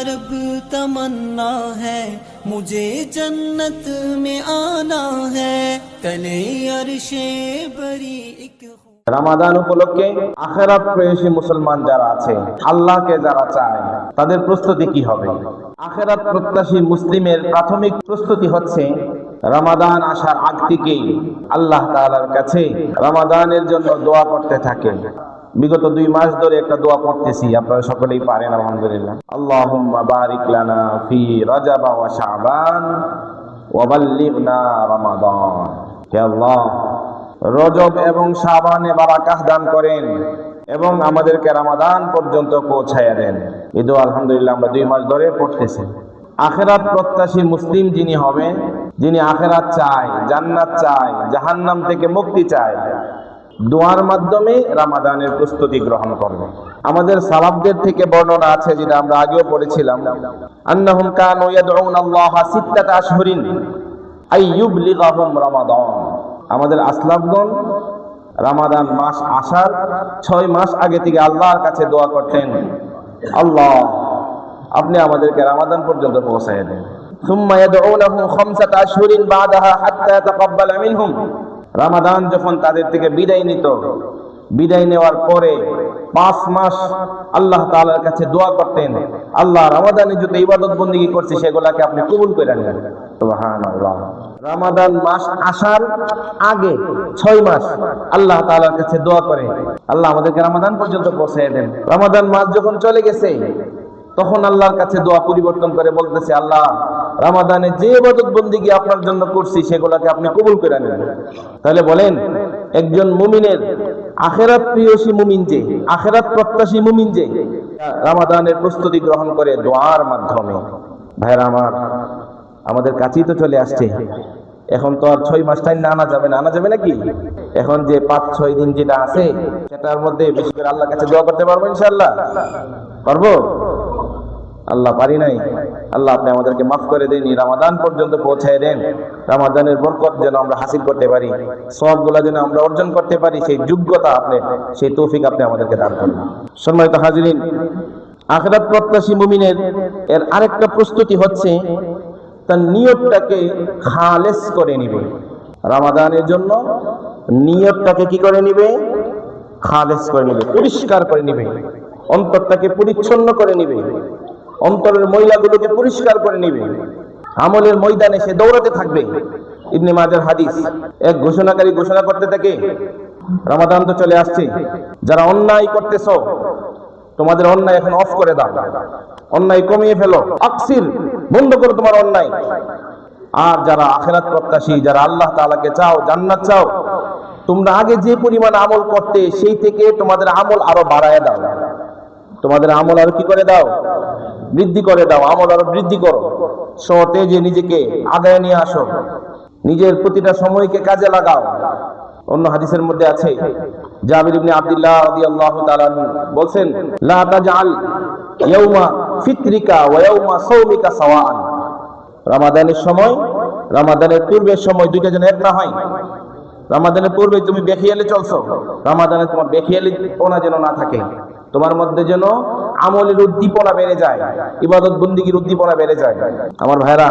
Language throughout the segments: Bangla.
रब तमन्ना है मुझे जन्नत में आना है तले अर्शे बरी एक রমাদান উপলক্ষে আখিরাত প্রেয়সী মুসলমান যারা আছে, আল্লাহকে যারা চায়, তাদের প্রস্তুতি কি হবে? আখিরাত প্রত্যাশী মুসলিমের প্রাথমিক প্রস্তুতি হচ্ছে রমাদান আসার আগ থেকেই আল্লাহ তাআলার কাছে রমাদানের জন্য দোয়া করতে থাকে। বিগত 2 মাস ধরে একটা দোয়া পড়তেছি, আপনারা সকলেই পারেন আলহামদুলিল্লাহ। আল্লাহুম্মা বারিক লানা ফি রজব ওয়া শাবান ওয়া বাল্লিগনা রমাদান। হে আল্লাহ, রজব এবং শাবানে বারাকাত দান করেন এবং আমাদেরকে রমাদান পর্যন্ত পৌঁছায়া দেন। এই দোয়া আলহামদুলিল্লাহ আমরা 2 মাস ধরে পড়তেছি। আখিরাত প্রত্যাশী মুসলিম যিনি হবে, যিনি আখিরাত চায়, জান্নাত চায়, জাহান্নাম থেকে মুক্তি চায়, দোয়ার মাধ্যমে রমাদানের প্রস্তুতি গ্রহণ করবে। আমাদের সালাফদের থেকে বর্ণনা আছে, যেটা আমরা আগেও পড়েছিলাম, আন্নাহুম কানু ইয়াদউনা আল্লাহ সিত্তাতা আশহুরিন আইয়ুবলিগাহুম রমাদান। আমাদের আসলাফগণ রমাদান মাস আসার 6 মাস আগে থেকে আল্লাহর কাছে দোয়া করতেন, আল্লাহ আপনি আমাদেরকে রমাদান পর্যন্ত পৌঁছায় দেন। সুম্মা ইয়াদউনাহু খামসাতা আশহুরিন বাদাহা হাত্তা ইয়াতাকাব্বালা মিনহুম। রমাদান যখন তাদের থেকে বিদায় নিত, বিদায় নেওয়ার পরে 5 মাস আল্লাহ তাআলার কাছে দোয়া করতেন, আল্লাহ রমাদানে যত ইবাদত বندگی করছি সেগুলোকে আপনি কবুল করে নেন। সুবহানাল্লাহ। রমাদান মাস আসার আগে 6 মাস আল্লাহ তাআলার কাছে দোয়া করে, আল্লাহ আমাদেরকে রমাদান পর্যন্ত পৌঁছায় দেন। রমাদান মাস যখন চলে গেছে, তখন আল্লাহর কাছে দোয়া পরিবর্তন করে বলতেছে, আল্লাহ রমাদানে যে ইবাদত বندگی আপনার জন্য করছি সেগুলোকে আপনি কবুল করে নেন। তাহলে বলেন, একজন মুমিনের আখিরাত প্রিয়সী মুমিন যে, আখিরাত প্রত্যাশী মুমিন যে রমাদানের প্রস্তুতি গ্রহণ করে দোয়ার মাধ্যমে। ভাইরা আমার, আমাদের কাছেই তো চলে আসছে। এখন তো আর 6 মাস টাইম আনা যাবে না, আনা যাবে নাকি? এখন যে 5-6 দিন যেটা আছে, সেটার মধ্যে বেশি করে আল্লাহর কাছে দোয়া করতে পারবো ইনশাআল্লাহ? পারবো? আল্লাহ পারি নাই। আল্লাহ আপনি আমাদেরকে মাফ করে দেন, রমাদান পর্যন্ত পৌঁছায় দেন। রমাদানের বরকত যেন আমরা হাসিল করতে পারি, সওয়াবগুলো যেন আমরা অর্জন করতে পারি, সেই যোগ্যতা আপনি, সেই তৌফিক আপনি আমাদেরকে দান করুন। সম্মানিত হাজিরিন, আখিরাত প্রত্যাশী মুমিনের এর আরেকটা প্রস্তুতি হচ্ছে তার নিয়তটাকে খালেস করে নিবে। রমাদানের জন্য নিয়তটাকে কি করে নিবে? খালেস করে নিবে, পরিষ্কার করে নিবে, অন্তরটাকে পরিচ্ছন্ন করে নিবে, অন্তরের ময়লাগুলোকে পরিষ্কার করে নিবে। আমলের ময়দানে সে দৌড়াতে থাকবে। ইবনে মাজার হাদিস, এক ঘোষণাকারী ঘোষণা করতে থাকে, রমাদান তো চলে আসছে, যারা অন্যায় করতেছো তোমাদের অন্যায় এখন অফ করে দাও, অন্যায় কমিয়ে ফেলো, আকসির বন্ধ করো তোমার অন্যায়। আর যারা আখিরাত প্রত্যাশী, যারা আল্লাহ তাআলাকে চাও, জান্নাত চাও, তোমরা আগে যে পরিমাণ আমল করতে সেই থেকে তোমাদের আমল আরো বাড়ায় দাও, তোমাদের আমল আরো কি করে দাও? বৃদ্ধি করে দাও, আমল আরো বৃদ্ধি করো। সতেজে নিজেকে আগায় নিয়ে আসো, নিজের প্রতিটা সময়কে কাজে লাগাও। অন্য হাদিসের মধ্যে আছে, জাবির ইবনে আব্দুল্লাহ রাদিয়াল্লাহু তাআলা বলেন, লা তাজআল ইয়াউমা ফিতরিকা ওয়া ইয়াউমা সাওমিকা সাওয়াআন। রমাদানের সময়, রমাদানের পূর্বের সময় দুইটা যেন এক না হয়। রমাদানের পূর্বে তুমি বেখিয়ালে চলছো, রমাদানে তোমার বেখিয়ালিপনা যেন না থাকে, তোমার মধ্যে যেন আমলের উদ্দীপনা বেড়ে যায়, ইবাদত বন্দিগির উদ্দীপনা বেড়ে যায়। আমার ভাইরা,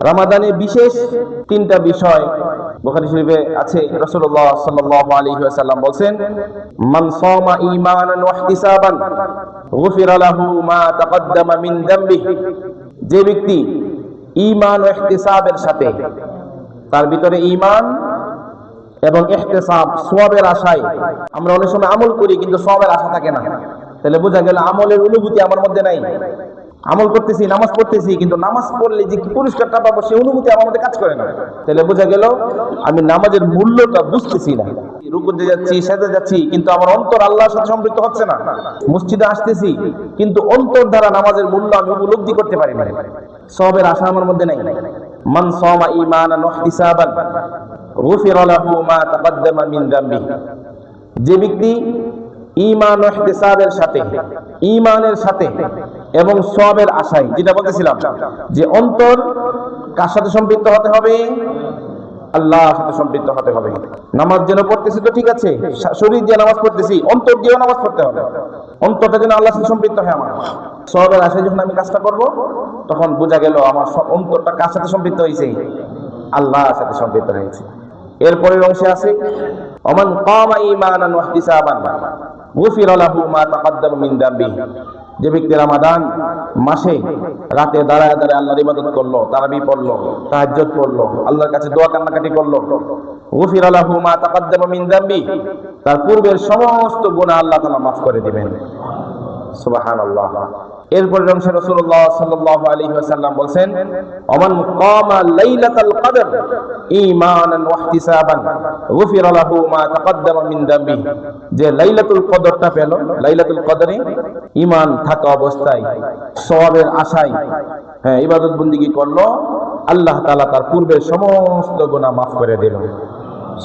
রমাদানে বিশেষ 3টা বিষয় বুখারী শরীফে আছে। রাসূলুল্লাহ সাল্লাল্লাহু আলাইহি ওয়াসাল্লাম বলেন, মান সামা ঈমানান ওয়া ইহতিসাবান গুফিরা লাহু মা তাকদ্দামা মিন যামবিহি। যে ব্যক্তি ঈমান ও ইহতিসাবের সাথে, তার ভিতরে ঈমান এবং ইহতিসাব, সওয়াবের আশায়, আমরা অনেক সময় আমল করি কিন্তু সওয়াবের আশা থাকে না, তাহলে বোঝা গেল আমলের অনুভূতি আমার মধ্যে নাই। আমল করতেছি, নামাজ পড়তেছি, কিন্তু নামাজ পড়লে যে কি পুরস্কারটা পাবো সেই অনুভূতি আমার মধ্যে কাজ করে না, তাহলে বোঝা গেল আমি নামাজের মূল্যটা বুঝতেছি না। রুকুতে যাচ্ছি, সেজদা যাচ্ছি, কিন্তু আমার অন্তর আল্লাহর সাথে সম্পৃক্ত হচ্ছে না। মসজিদে আসতেছি, কিন্তু অন্তর দ্বারা নামাজের মূল্য আমি উপলব্ধি করতে পারি না, সওয়াবের আশা আমার মধ্যে নাই। মান সামা ঈমানান ওয়া ইহতিসাবান গুফিরা লাহু মা তাকদ্দামা মিন যামবিহি। যে ব্যক্তি ঈমান ও ইহতিসাবের সাথে, ঈমানের সাথে এবং সওয়াবের আশায়, যেটা বলতেছিলাম যে অন্তর কার সাথে সম্পৃক্ত হতে হবে? আল্লাহর সাথে সম্পৃক্ত হতে হবে। নামাজ যেন পড়তেছি তো ঠিক আছে, শরীর দিয়ে নামাজ পড়তেছি, অন্তর দিয়েও নামাজ পড়তে হবে। অন্তরটা যেন আল্লাহর সাথে সম্পৃক্ত হয় আমার। সওয়াবের আশায় যখন আমি কাজটা করব, তখন বোঝা গেল আমার অন্তরটা কার সাথে সম্পৃক্ত হয়েছে? আল্লাহর সাথে সম্পৃক্ত হয়েছে। এরপরের অংশে আছে ওমান কামা ঈমানান ওয়া ইহতিসাবান গুফিরা লাহু মা তাকাদ্দামা মিন যামবিহি। যে ব্যক্তি রমাদান মাসে রাতে দাঁড়ায় দাঁড়ায় আল্লাহর ইবাদত করলো, তারাবি পড়লো, তাহাজ্জুদ পড়লো, আল্লাহর কাছে দোয়া কান্নাকাটি করলো, গুফিরা লাহু মা তাকাদ্দামা মিন যামবিহি, তার পূর্বের সমস্ত গুনাহ আল্লাহ তাআলা মাফ করে দিবেন। সুবহানাল্লাহ। এরপরের অংশে রাসূলুল্লাহ সাল্লাল্লাহু আলাইহি ওয়াসাল্লাম বলেন ওমান কামা লাইলাতাল কদর ঈমানান ওয়া ইহতিসাবান গুফিরা লাহু মা তাকাদ্দামা মিন যামবিহি। যে লাইলাতুল কদরটা পেল, লাইলাতুল কদরে ঈমান থাকা অবস্থায় সওয়াবের আশায় ইবাদত বন্দেগী করলো, আল্লাহ তাআলা তার পূর্বের সমস্ত গুনাহ মাফ করে দিলেন।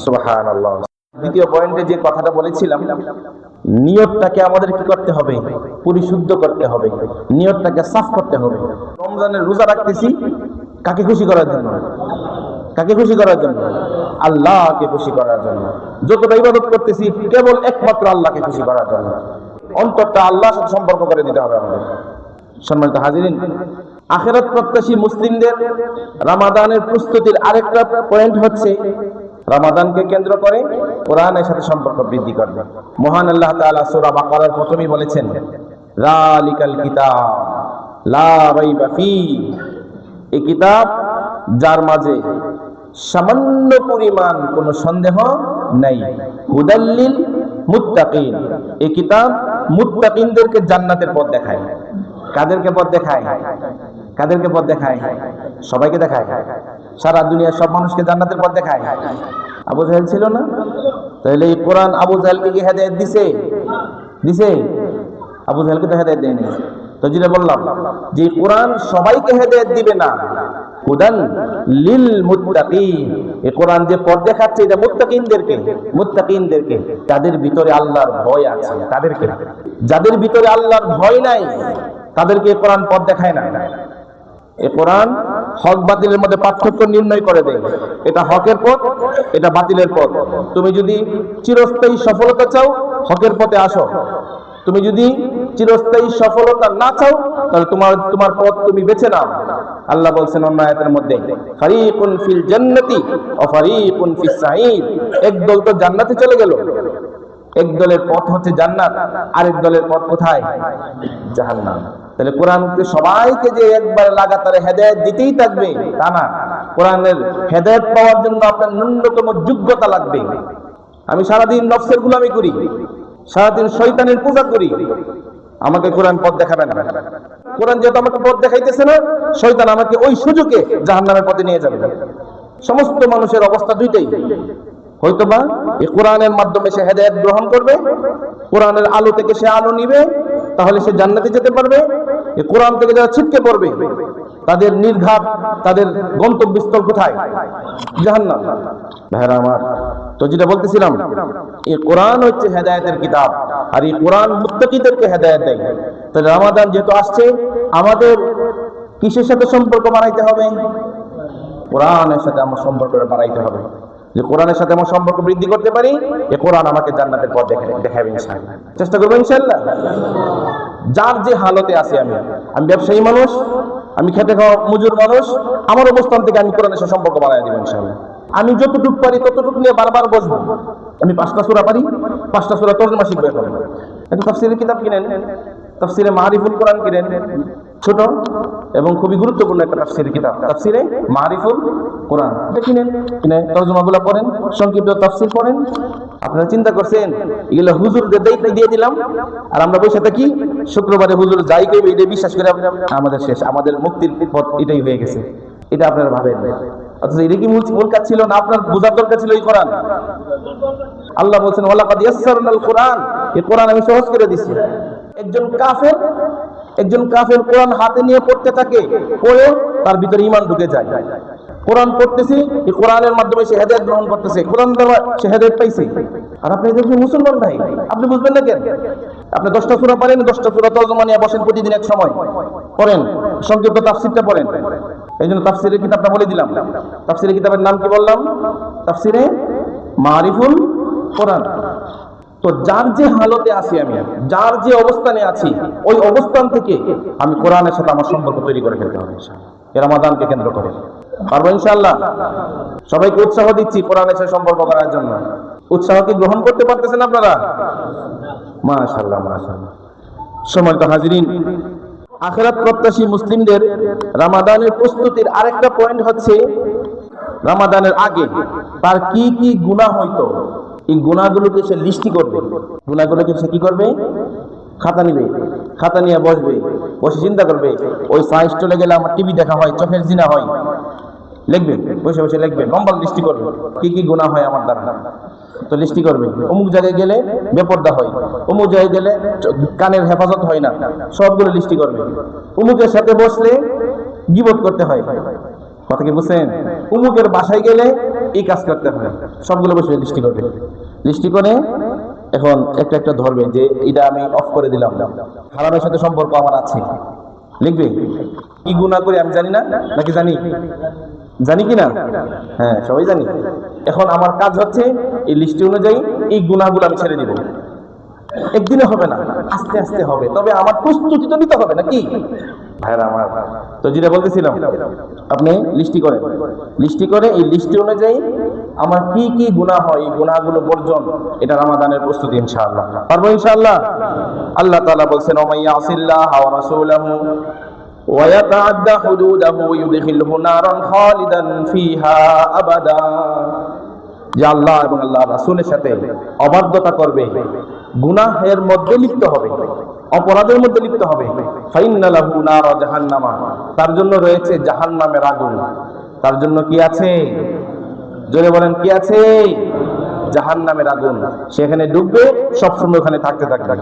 সুবহানাল্লাহ। দ্বিতীয় পয়েন্টে যে কথাটা বলেছিলাম, নিয়তটাকে আমাদের কি করতে হবে? পরিশুদ্ধ করতে হবে, নিয়তটাকে সাফ করতে হবে। রমজানের রোজা রাখতেছি কাকে খুশি করার জন্য? কাকে খুশি করার জন্য? আল্লাহকে খুশি করার জন্য। যতটা ইবাদত করতেছি কেবল একমাত্র আল্লাহকে খুশি করার জন্য। অন্তরটা আল্লাহর সাথে সম্পর্ক করে দিতে হবে আমাদের। সম্মানিত হাজিরিন, আখিরাত প্রত্যাশী মুসলিমদের রমাদানের প্রস্তুতির আরেকটা পয়েন্ট হচ্ছে রমাদানকে কেন্দ্র করে কোরআনের সাথে সম্পর্ক বৃদ্ধি করবে। মহান আল্লাহ তাআলা সূরা বাকারার প্রথমেই বলেছেন যালিকাল কিতাব লা রাইবা ফীহি। এই কিতাব যার মাঝে সামান্য পরিমাণ কোনো সন্দেহ নাই। হুদাল্লিল মুত্তাকিন। এই কিতাব মুত্তাকিনদেরকে জান্নাতের পথ দেখায়। কাদেরকে পথ দেখায়? কাদেরকে পথ দেখায়? সবাইকে দেখায়। সারা দুনিয়ার সব মানুষকে জান্নাতের পথ দেখায়। আবু জাহেল ছিল না? তাহলে এই কোরআন আবু জাহেলকে কি হেদায়েত দিছে? দিছে? আবু জাহেলকে তো হেদায়েত দেয়নি। তো যেটা বললাম যে কোরআন সবাইকে হেদায়েত দিবে না, হুদান লিল মুত্তাকিন। এই কোরআন যে পথ দেখাচ্ছে এটা মুত্তাকিনদেরকে, মুত্তাকিনদেরকে, যাদের ভিতরে আল্লাহর ভয় আছে তাদেরকে। যাদের ভিতরে আল্লাহর ভয় নাই তাদেরকে কোরআন পথ দেখায় না। এই কোরআন হক বাতিলের মধ্যে পার্থক্য নির্ণয় করে দেয়। এটা হকের পথ, এটা বাতিলের পথ। তুমি যদি চিরস্থায়ী সফলতা চাও, হকের পথে আসো। তুমি যদি চিরস্থায়ী সফলতা না চাও, তাহলে তোমার পথ তুমি বেছে নাও। আল্লাহ বলছেন অন্য আয়াতের মধ্যে ফারিকুন ফিল জান্নাতি ওয়া ফারিকুন ফিস সাঈর। এক দল তো জান্নাতে চলে গেল, এক দলের পথ হচ্ছে জান্নাত, আরেক দলের পথ কোথায়? জাহান্নাম। তাহলে কোরআনকে সবাইকে যে একবার লাগাতার হেদায়েত দিতেই থাকবে তা না। কোরআনের হেদায়েত পাওয়ার জন্য আপনার ন্যূনতম যোগ্যতা লাগবে। আমি সারাদিন নফসের গোলামি করি, সারাদিন শয়তানের পূজা করি, আমাকে কোরআন পথ দেখাবে না। কোরআন যেহেতু আমাকে পথ দেখাইতেছে না, শয়তান আমাকে ওই সুযোগে জাহান্নামের পথে নিয়ে যাবে। সমস্ত মানুষের অবস্থা দুইটাই। হয়তোবা এই কোরআনের মাধ্যমে সে হেদায়েত গ্রহণ করবে, কোরআনের আলো থেকে সে আলো নিবে, তাহলে সে জান্নাতে যেতে পারবে। এই কোরআন থেকে যারা ছিটকে পড়বে তাদের নির্ঘাত, তাদের গন্তব্যস্থল কোথায়? জাহান্নাম। ভাইরা আমার, তো যেটা বলতেছিলাম, এই কোরআন হচ্ছে হেদায়েতের কিতাব, আর এই কোরআন মুত্তাকিদেরকে হেদায়েত দেয়। তাহলে রমাদান যেহেতু আসছে, আমাদের কিসের সাথে সম্পর্ক বানাইতে হবে? কোরআনের সাথে আমার সম্পর্ক বানাইতে হবে। যে কোরআনের সাথে আমার সম্পর্ক বৃদ্ধি করতে পারি, এই কোরআন আমাকে জান্নাতের পথ দেখাবে ইনশাআল্লাহ। চেষ্টা করবো ইনশাআল্লাহ। যার যে হালতে আছি, আমি ব্যবসায়ী মানুষ, আমি খেতে খাওয়া মজুর মানুষ, আমার অবস্থান থেকে আমি কোরআনের সাথে সম্পর্ক বানাই দিব ইনশাআল্লাহ। আমি যতটুকু পারি ততটুকু নিয়ে বারবার বসবো। আমি 5টা সূরা পারি, 5টা সূরা তরজমা শিখবো। এখন একটা তাফসীরের কিতাব কিনেন, তাফসীরে মারিফুল কোরআন কিনেন, ছোট এবং খুবই গুরুত্বপূর্ণ একটা তাফসীরের কিতাব, তাফসীরে মারিফুল কোরআন। এটা কিনেন, কিনে তরজমাগুলো পড়েন, সংক্ষিপ্ত তাফসীর পড়েন। আপনারা চিন্তা করছেন এগুলো হুজুরদের দায়িত্ব দিয়ে দিলাম, আর আমরা বসে থাকি শুক্রবারে হুজুর যাই কইবে এটা বিশ্বাস করে আমাদের শেষ, আমাদের মুক্তির পথ এটাই হয়ে গেছে। এটা আপনারা ভাবেন। অথচ এটা কি মূল কাজ ছিল না? আপনার বোঝার দরকার ছিল এই কোরআন। আল্লাহ বলছেন ওয়ালাকাদ ইয়াসসারনাল কোরআন, এই কোরআন আমি সহজ করে দিছি। একজন কাফের কোরআন হাতে নিয়ে পড়তে থাকে, পড়ে তার ভিতরে ঈমান ঢুকে যায়। কোরআন পড়তেছি, এই কোরআনের মাধ্যমে সে হেদায়েত গ্রহণ করতেছে, কোরআন দ্বারা সে হেদায়েত পাইছে। আর আপনি দেখবেন মুসলমান ভাই, আপনি বুঝবেন না কেন? আপনি 10টা সূরা পারেন, 10টা সূরা তরজমা নিয়ে বসেন, প্রতিদিন এক সময় পড়েন, সংক্ষিপ্ত তাফসীরটা পড়েন। এই জন্য তাফসিরের কিতাবটা বলে দিলাম। তাফসিরের কিতাবের নাম কি বললাম? তাফসিরে মারিফুল কোরআন। তো যার যে হালতে আছি আমি, যার যে অবস্থানে আছি, ওই অবস্থান থেকে আমি কোরআনের সাথে আমার সম্পর্ক তৈরি করে ফেলতে হবে এই রমাদানকে কেন্দ্র করে। পারবো ইনশাআল্লাহ? সবাইকে উৎসাহ দিচ্ছি কোরআনের সাথে সম্পর্ক করার জন্য। উৎসাহ কি গ্রহণ করতে পারতেছেন আপনারা? মাশাআল্লাহ মাশাআল্লাহ। সম্মানিত হাজিরিন, আখিরাত প্রত্যাশী মুসলিমদের রমাদানের প্রস্তুতির আরেকটা পয়েন্ট হচ্ছে, রমাদানের আগে তার কি কি গুনাহ হইতো, এই গুনাহগুলোকে সে লিস্টি করবে। গুনাহগুলোকে সে কি করবে? খাতা নিবে, খাতা নিয়ে বসবে, বসে চিন্তা করবে, ওই সাইজ চলে গেলে আমার টিভি দেখা হয়, চোখের জিনা হয়, লিখবে, বসে বসে লিখবে, লম্বা লিস্টি করবে কি কি গুনাহ হয় আমার দ্বারা। তো লিস্টি করবে, অমুক জায়গায় গেলে বেপরদা হয়, অমুক জায়গায় গেলে কানের হেফাজত হয় না, সবগুলো লিস্টি করবে। অমুকের সাথে বসলে গীবত করতে হয়, কথা কি বুঝছেন? অমুকের বাসায় গেলে এই কাজ করতে হয়, সবগুলো বসে লিস্টি করবে। লিস্টি করে এখন একটা একটা ধরবে যে এটা আমি অফ করে দিলাম, হারামের সাথে সম্পর্ক আমার আছে, লিখবে। কি গুনাহ করি আমি জানি না, নাকি জানি? জানি কিনা? হ্যাঁ, সবাই জানি। এখন আমার কাজ হচ্ছে এই লিস্ট অনুযায়ী এই গুনাহগুলো আমি ছেড়ে দিব। একদিনে হবে না, আস্তে আস্তে হবে, তবে আমার প্রস্তুতি তো নিতে হবে নাকি ভাইরা আমার? তো যেটা বলতেছিলাম, আপনি লিস্টি করেন, লিস্টি করে এই লিস্ট অনুযায়ী আমার কি কি গুনাহ হয়, এই গুনাহগুলো বর্জন, এটা রমাদানের প্রস্তুতি ইনশাআল্লাহ। পারবো ইনশাআল্লাহ? আল্লাহ তাআলা বলছেন, ওমাইয়া আসিল্লাহ ওয়া রাসূলাহু ওয়া ইয়াতাআদ্দা হুদুদাহু ইউদখিলহু নারান খালিদান ফিহা আবাদা। যে আল্লাহ এবং আল্লাহ রাসূলের সাথে অবাধ্যতা করবে, গুনাহের মধ্যে লিপ্ত হবে, অপরাধের মধ্যে লিপ্ত হবে, ফাইন্না লাহু নারা জাহান্নামা, তার জন্য রয়েছে জাহান্নামের আগুন। তার জন্য কি আছে? জোরে বলেন, কি আছে? জাহান্নামের আগুন। সেখানে ডুববে, সবসময় ওখানে থাকতে থাকবে।